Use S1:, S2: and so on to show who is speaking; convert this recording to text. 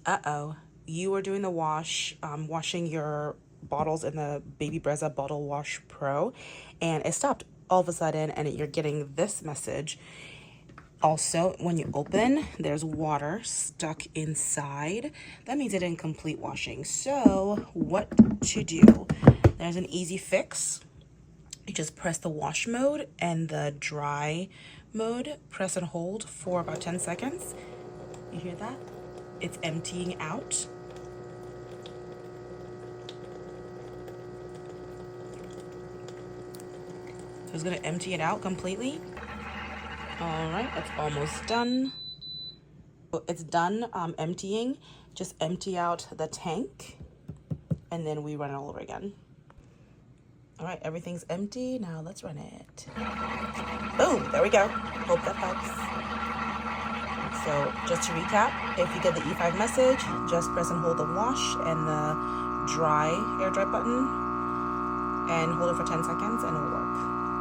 S1: Uh-oh, you were doing the wash, washing your bottles in the Baby Brezza Bottle Wash Pro, and it stopped all of a sudden, and you're getting this message. Also, when you open, there's water stuck inside. That means it didn't complete washing. So, what to do? There's an easy fix. You just press the wash mode and the dry mode. Press and hold for about 10 seconds. You hear that? It's emptying out. So it's gonna empty it out completely. All right, it's almost done. It's done emptying. Just empty out the tank and then we run it all over again. All right, everything's empty. Now let's run it. Boom, there we go. Hope that helps. So just to recap, if you get the E5 message, just press and hold the wash and the air dry button and hold it for 10 seconds and it'll work.